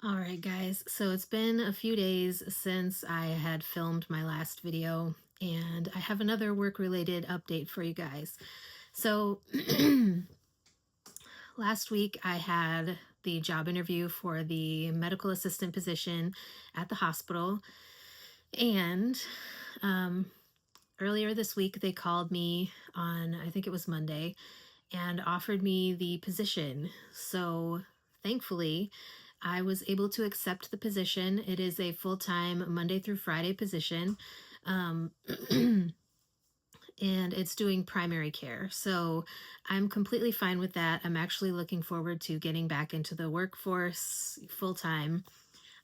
All right, guys. So it's been a few days since I had filmed my last video, and I have another work related update for you guys. So last week I had the job interview for the medical assistant position at the hospital, and um, earlier this week they called me on, I think it was Monday, and offered me the position. So thankfully, I was able to accept the position. It is a full time Monday through Friday position. Um, and it's doing primary care. So I'm completely fine with that. I'm actually looking forward to getting back into the workforce full time.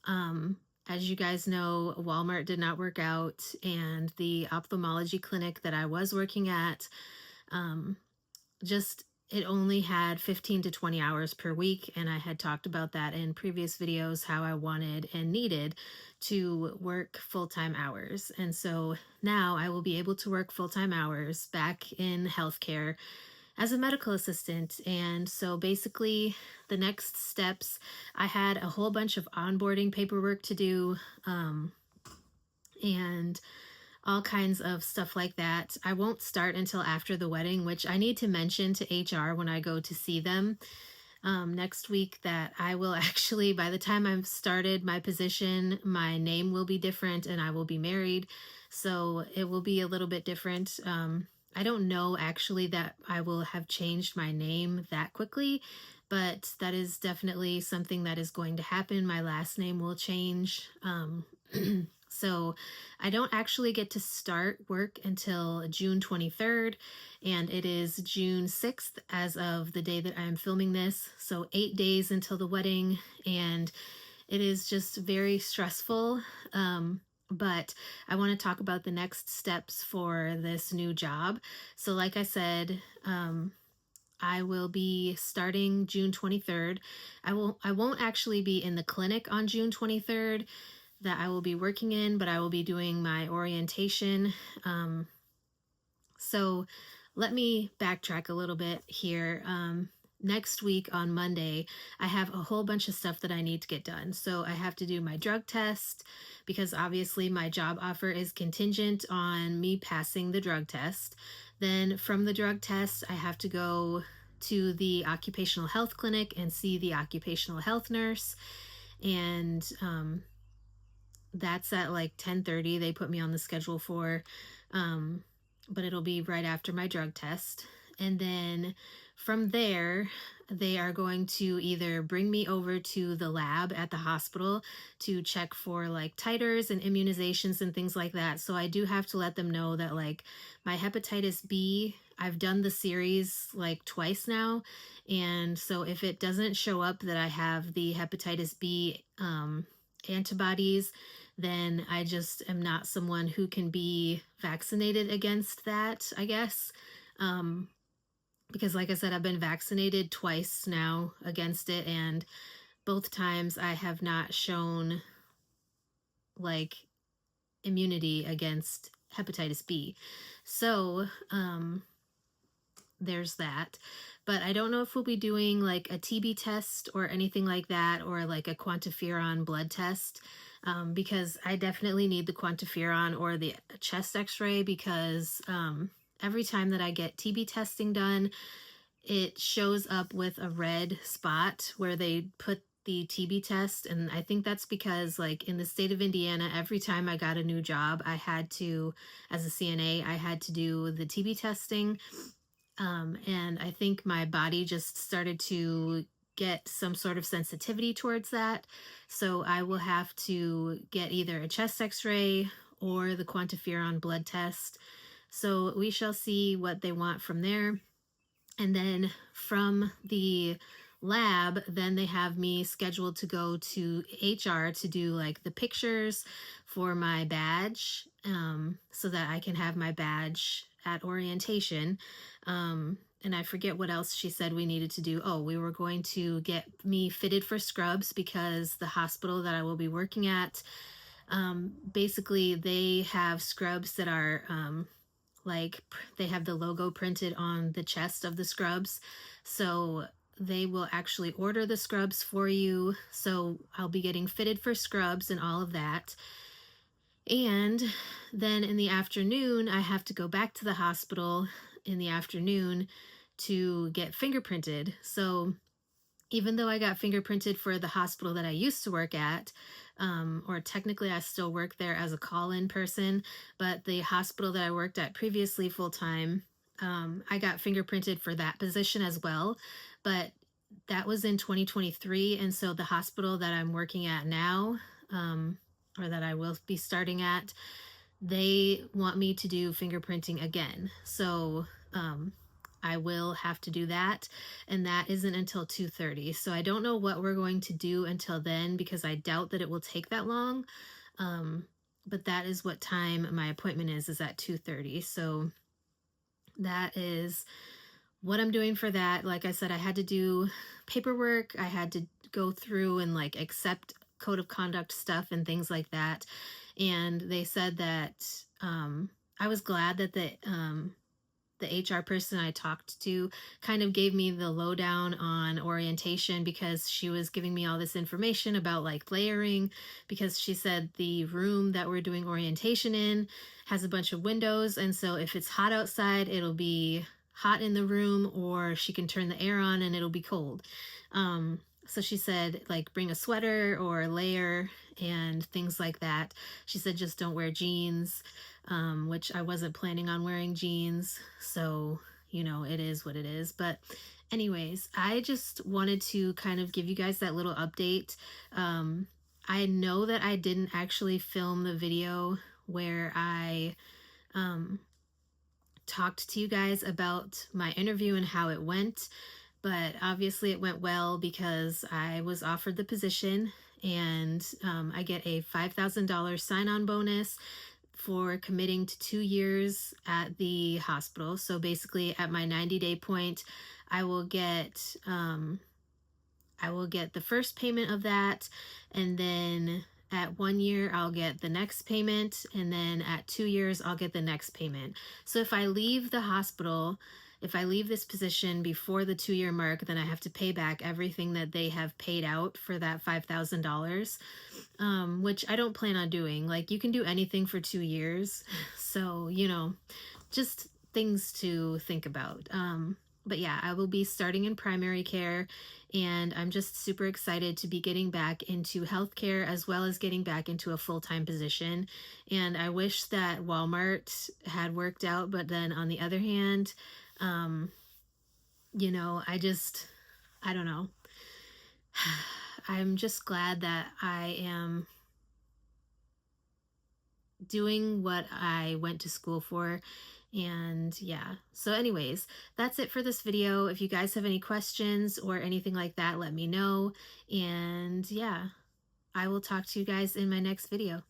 As you guys know, Walmart did not work out, and the ophthalmology clinic that I was working at um, just it only had 15 to 20 hours per week, and I had talked about that in previous videos, how I wanted and needed to work full-time hours. And so now I will be able to work full-time hours back in healthcare as a medical assistant. And so basically the next steps, I had a whole bunch of onboarding paperwork to do, and all kinds of stuff like that. I won't start until after the wedding, which I need to mention to HR when I go to see them next week, that I will actually, by the time I've started my position, my name will be different and I will be married. So it will be a little bit different. I don't know actually that I will have changed my name that quickly, but that is definitely something that is going to happen. My last name will change. So I don't actually get to start work until June 23rd, and it is June 6th as of the day that I am filming this. So 8 days until the wedding, and it is just very stressful. But I want to talk about the next steps for this new job. So, like I said, I will be starting June 23rd. I won't actually be in the clinic on June 23rd that I will be working in, but I will be doing my orientation. So let me backtrack a little bit here. Next week on Monday, I have a whole bunch of stuff that I need to get done. So I have to do my drug test because obviously my job offer is contingent on me passing the drug test. Then from the drug test, I have to go to the occupational health clinic and see the occupational health nurse. And that's at like 10:30 they put me on the schedule for, but it'll be right after my drug test. And then from there they are going to either bring me over to the lab at the hospital to check for like titers and immunizations and things like that. So I do have to let them know that like my hepatitis B, I've done the series like twice now, and so if it doesn't show up that I have the hepatitis B antibodies, then I just am not someone who can be vaccinated against that, I guess. Because, like I said, I've been vaccinated twice now against it, and both times I have not shown like immunity against hepatitis B. So, there's that. But I don't know if we'll be doing like a TB test or anything like that, or like a quantiferon blood test, because I definitely need the quantiferon or the chest x-ray, because every time that I get TB testing done, it shows up with a red spot where they put the TB test. And I think that's because like in the state of Indiana, every time I got a new job, I had to, as a CNA, I had to do the TB testing. And I think my body just started to get some sort of sensitivity towards that. So I will have to get either a chest x-ray or the quantiferon blood test. So we shall see what they want from there. And then from the lab, then they have me scheduled to go to HR to do like the pictures for my badge, so that I can have my badge at orientation. And I forget what else she said we needed to do. Oh, we were going to get me fitted for scrubs because the hospital that I will be working at, basically they have scrubs that are like they have the logo printed on the chest of the scrubs. So they will actually order the scrubs for you. So I'll be getting fitted for scrubs and all of that. And then in the afternoon, I have to go back to the hospital in the afternoon to get fingerprinted. So even though I got fingerprinted for the hospital that I used to work at, or technically I still work there as a call-in person, but the hospital that I worked at previously full time, I got fingerprinted for that position as well. But that was in 2023. And so the hospital that I'm working at now, or that I will be starting at, they want me to do fingerprinting again. So, I will have to do that, and that isn't until 2:30. So I don't know what we're going to do until then because I doubt that it will take that long. Um, but that is what time my appointment is at 2:30. So that is what I'm doing for that. Like I said, I had to do paperwork. I had to go through and like accept code of conduct stuff and things like that. And they said that I was glad that the HR person I talked to kind of gave me the lowdown on orientation because she was giving me all this information about like layering, because she said the room that we're doing orientation in has a bunch of windows. And so if it's hot outside, it'll be hot in the room, or she can turn the air on and it'll be cold. So she said, like, bring a sweater or a layer and things like that. She said, just don't wear jeans, which I wasn't planning on wearing jeans. So, it is what it is. But, anyways, I just wanted to kind of give you guys that little update. I know that I didn't actually film the video where I talked to you guys about my interview and how it went, but obviously it went well because I was offered the position, and I get a $5,000 sign-on bonus for committing to 2 years at the hospital. So basically at my 90-day point, I will get the first payment of that, and then at 1 year I'll get the next payment, and then at 2 years I'll get the next payment. So if I leave the hospital, if I leave this position before the 2 year mark, then I have to pay back everything that they have paid out for that $5,000, which I don't plan on doing. Like, you can do anything for 2 years. So, just things to think about. But yeah, I will be starting in primary care, and I'm just super excited to be getting back into healthcare as well as getting back into a full-time position. And I wish that Walmart had worked out, but then on the other hand, I don't know. I'm just glad that I am doing what I went to school for. And yeah, so anyways, that's it for this video. If you guys have any questions or anything like that, let me know. And yeah, I will talk to you guys in my next video.